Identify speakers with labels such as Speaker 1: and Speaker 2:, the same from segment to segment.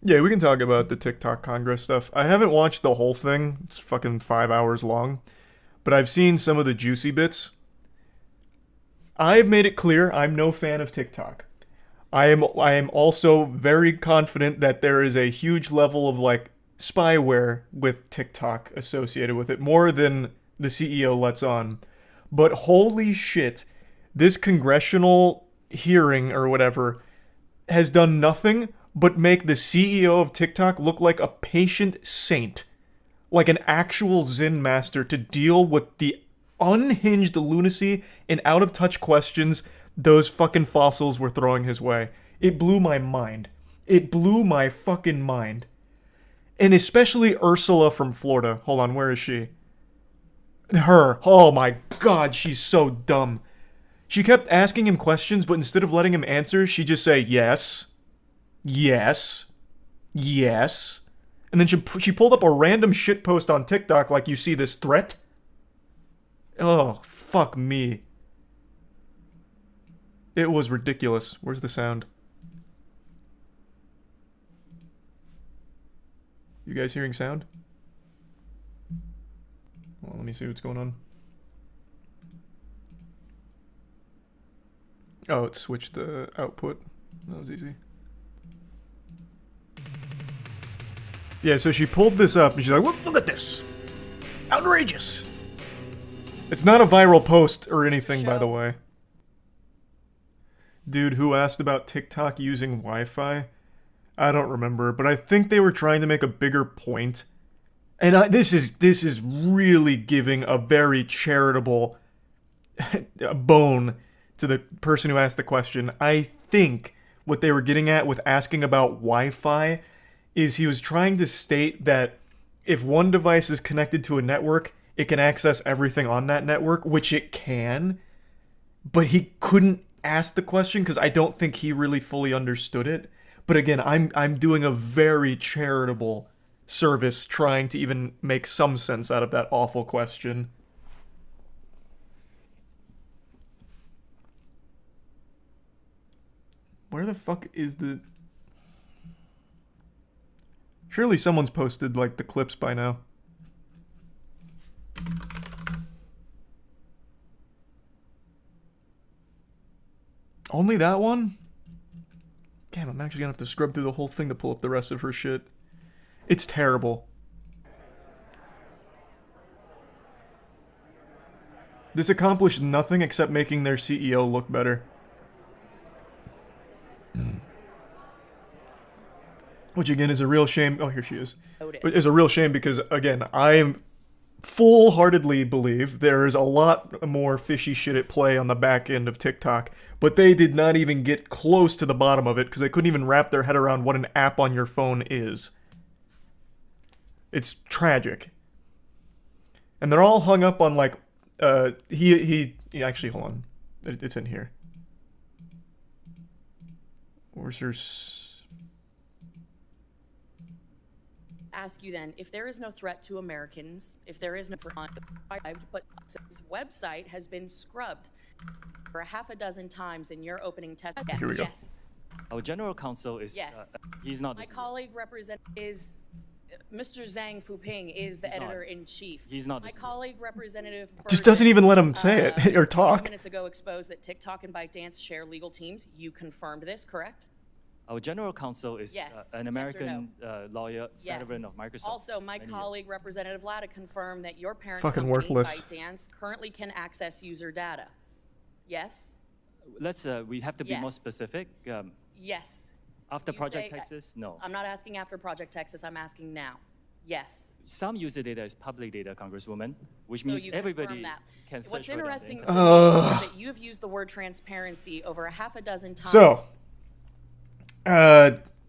Speaker 1: Yeah, we can talk about the TikTok Congress stuff. I haven't watched the whole thing. It's fucking 5 hours long. But I've seen some of the juicy bits. I've made it clear I'm no fan of TikTok. I am also very confident that there is a huge level of like spyware with TikTok associated with it, more than the CEO lets on. But holy shit, this congressional hearing or whatever has done nothing but make the CEO of TikTok look like a patient saint, like an actual Zen master to deal with the unhinged lunacy and out of touch questions those fucking fossils were throwing his way. It blew my mind. It blew my fucking mind. And especially Ursula from Florida. Hold on, where is she? Her. Oh my god, she's so dumb. She kept asking him questions, but instead of letting him answer, she'd just say, yes, yes, yes. And then she pulled up a random shitpost on TikTok like, you see this threat? Oh, fuck me. It was ridiculous. Where's the sound? You guys hearing sound? Well, let me see what's going on. Oh, it switched the output. That was easy. Yeah, so she pulled this up and she's like, look at this! Outrageous! It's not a viral post or anything, by the way. Dude who asked about TikTok using Wi-Fi? I don't remember, but I think they were trying to make a bigger point. And this is really giving a very charitable bone to the person who asked the question. I think what they were getting at with asking about Wi-Fi is he was trying to state that if one device is connected to a network, it can access everything on that network, which it can, but he couldn't ask the question because I don't think he really fully understood it. But again, I'm doing a very charitable service trying to even make some sense out of that awful question. Where the fuck is the... Surely someone's posted, like, the clips by now. Only that one? Damn, I'm actually gonna have to scrub through the whole thing to pull up the rest of her shit. It's terrible. This accomplished nothing except making their CEO look better. Which again is a real shame. Oh, here she is. It's a real shame because, again, I full-heartedly believe there is a lot more fishy shit at play on the back end of TikTok, but they did not even get close to the bottom of it because they couldn't even wrap their head around what an app on your phone is. It's tragic. And they're all hung up on, like, he actually, hold on. It's in here. Where's her...
Speaker 2: Ask you then, if there is no threat to Americans, if there is no but this website has been scrubbed for a half a dozen times in your opening test.
Speaker 1: Here we go.
Speaker 2: Yes.
Speaker 3: Our general counsel is,
Speaker 2: yes.
Speaker 3: He's not.
Speaker 2: My colleague is Mr. Zhang Fuping is the editor-in-chief.
Speaker 3: He's not.
Speaker 2: My colleague, Representative Burgess,
Speaker 1: just doesn't even let him say it or talk.
Speaker 2: 2 minutes ago exposed that TikTok and ByteDance share legal teams. You confirmed this, correct?
Speaker 3: Our general counsel is
Speaker 2: yes.
Speaker 3: an American
Speaker 2: no?
Speaker 3: Lawyer,
Speaker 2: yes.
Speaker 3: veteran of Microsoft.
Speaker 2: Also, my colleague, Representative Lada, confirmed that your parent
Speaker 1: fucking
Speaker 2: company,
Speaker 1: worthless.
Speaker 2: ByteDance, currently can access user data. Yes?
Speaker 3: We have to be more specific.
Speaker 2: Yes.
Speaker 3: After Project Texas, no.
Speaker 2: I'm not asking after Project Texas, I'm asking now. Yes.
Speaker 3: Some user data is public data, Congresswoman, which means everybody can search.
Speaker 2: What's interesting
Speaker 3: to
Speaker 2: me is that you have used the word transparency over a half a dozen times.
Speaker 1: So,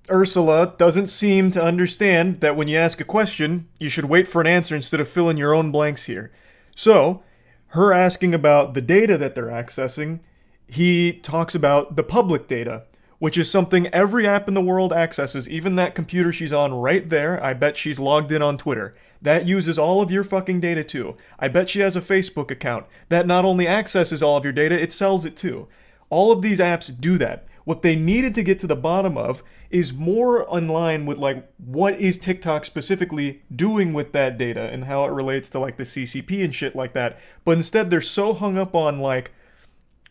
Speaker 1: Ursula doesn't seem to understand that when you ask a question, you should wait for an answer instead of fill in your own blanks here. So, her asking about the data that they're accessing, he talks about the public data, which is something every app in the world accesses, even that computer she's on right there. I bet she's logged in on Twitter. That uses all of your fucking data too. I bet she has a Facebook account that not only accesses all of your data, it sells it too. All of these apps do that. What they needed to get to the bottom of is more in line with like what is TikTok specifically doing with that data and how it relates to like the CCP and shit like that. But instead they're so hung up on like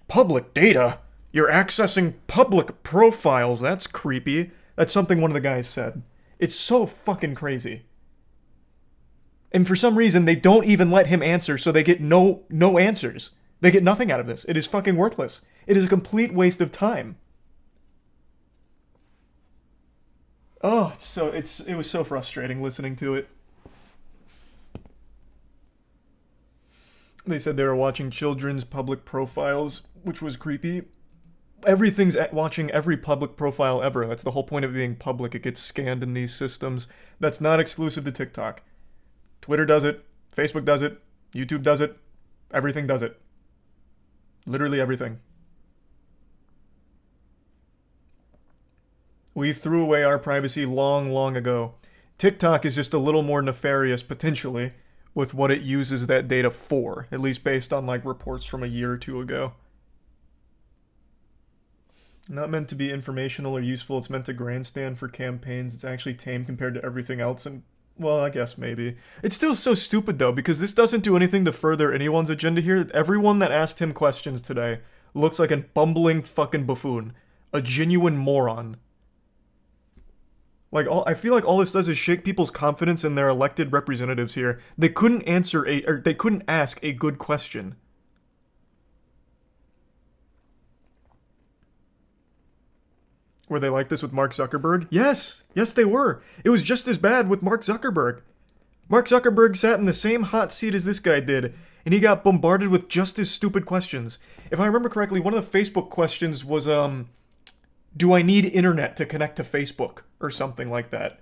Speaker 1: public data. You're accessing public profiles. That's creepy. That's something one of the guys said. It's so fucking crazy. And for some reason they don't even let him answer, so they get no answers. They get nothing out of this. It is fucking worthless. It is a complete waste of time. Oh, it was so frustrating listening to it. They said they were watching children's public profiles, which was creepy. Everything's watching every public profile ever. That's the whole point of it being public. It gets scanned in these systems. That's not exclusive to TikTok. Twitter does it. Facebook does it. YouTube does it. Everything does it. Literally everything. We threw away our privacy long, long ago. TikTok is just a little more nefarious, potentially, with what it uses that data for, at least based on like reports from a year or two ago. Not meant to be informational or useful, it's meant to grandstand for campaigns. It's actually tame compared to everything else, and, well, I guess maybe. It's still so stupid, though, because this doesn't do anything to further anyone's agenda here. Everyone that asked him questions today looks like a bumbling fucking buffoon. A genuine moron. Like, I feel like all this does is shake people's confidence in their elected representatives here. They couldn't they couldn't ask a good question. Were they like this with Mark Zuckerberg? Yes! Yes, they were. It was just as bad with Mark Zuckerberg. Mark Zuckerberg sat in the same hot seat as this guy did, and he got bombarded with just as stupid questions. If I remember correctly, one of the Facebook questions was, do I need internet to connect to Facebook? Or something like that.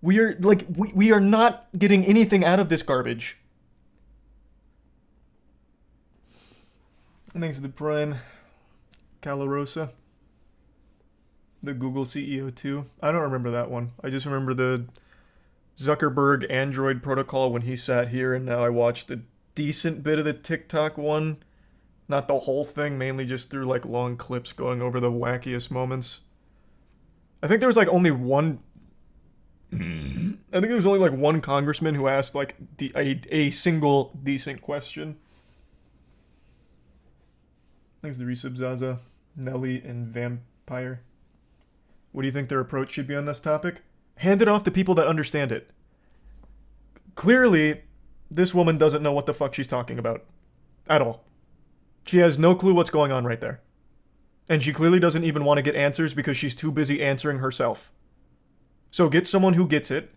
Speaker 1: We are not getting anything out of this garbage. Thanks to the Prime. Calarosa. The Google CEO too. I don't remember that one. I just remember the Zuckerberg Android protocol when he sat here, and now I watched a decent bit of the TikTok one. Not the whole thing, mainly just through like long clips going over the wackiest moments. I think there was like only one. I think there was only like one congressman who asked like a single decent question. Thanks to Resub Zaza, Nelly, and Vampire. What do you think their approach should be on this topic? Hand it off to people that understand it. Clearly, this woman doesn't know what the fuck she's talking about. At all. She has no clue what's going on right there. And she clearly doesn't even want to get answers because she's too busy answering herself. So get someone who gets it,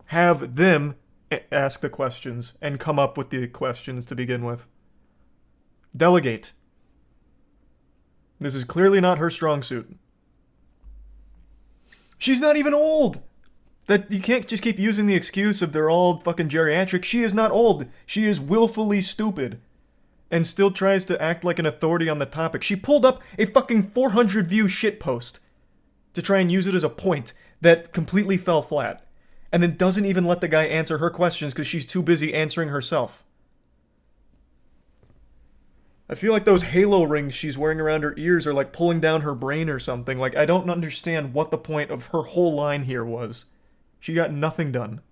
Speaker 1: have them ask the questions, and come up with the questions to begin with. Delegate. This is clearly not her strong suit. She's not even old! That you can't just keep using the excuse of they're all fucking geriatric. She is not old. She is willfully stupid. And still tries to act like an authority on the topic. She pulled up a fucking 400 view shitpost to try and use it as a point that completely fell flat. And then doesn't even let the guy answer her questions because she's too busy answering herself. I feel like those halo rings she's wearing around her ears are like pulling down her brain or something. Like, I don't understand what the point of her whole line here was. She got nothing done.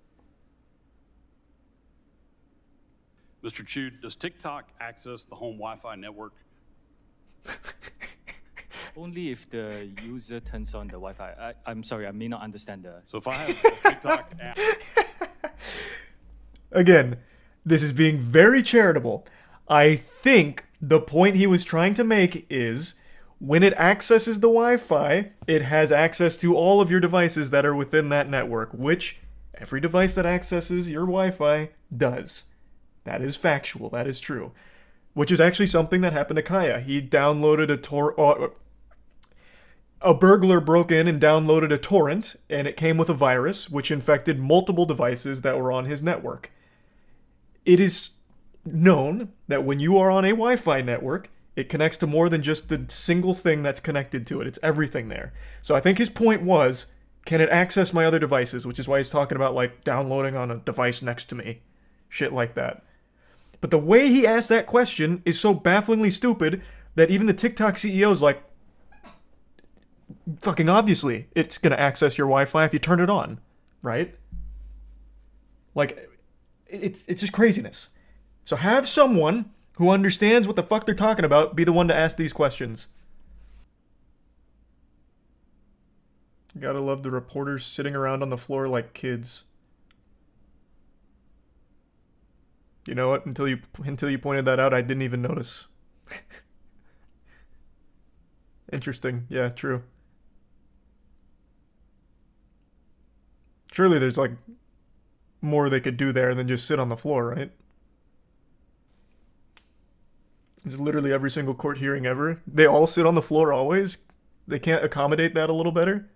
Speaker 4: Mr. Chu, does TikTok access the home Wi-Fi network?
Speaker 3: Only if the user turns on the Wi-Fi. I'm sorry, I may not understand the...
Speaker 4: So if I have a TikTok app...
Speaker 1: Again, this is being very charitable. I think the point he was trying to make is, when it accesses the Wi-Fi, it has access to all of your devices that are within that network, which every device that accesses your Wi-Fi does. That is factual. That is true. Which is actually something that happened to Kaya. He downloaded a burglar broke in and downloaded a torrent, and it came with a virus, which infected multiple devices that were on his network. It is known that when you are on a Wi-Fi network, it connects to more than just the single thing that's connected to it. It's everything there. So I think his point was, can it access my other devices? Which is why he's talking about, like, downloading on a device next to me. Shit like that. But the way he asked that question is so bafflingly stupid that even the TikTok CEO is like, fucking obviously it's gonna access your Wi-Fi if you turn it on, right? Like, it's just craziness. So have someone who understands what the fuck they're talking about be the one to ask these questions. Gotta love the reporters sitting around on the floor like kids. You know what? Until you pointed that out, I didn't even notice. Interesting. Yeah, true. Surely there's like more they could do there than just sit on the floor, right? It's literally every single court hearing ever. They all sit on the floor always? They can't accommodate that a little better?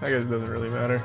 Speaker 1: I guess it doesn't really matter.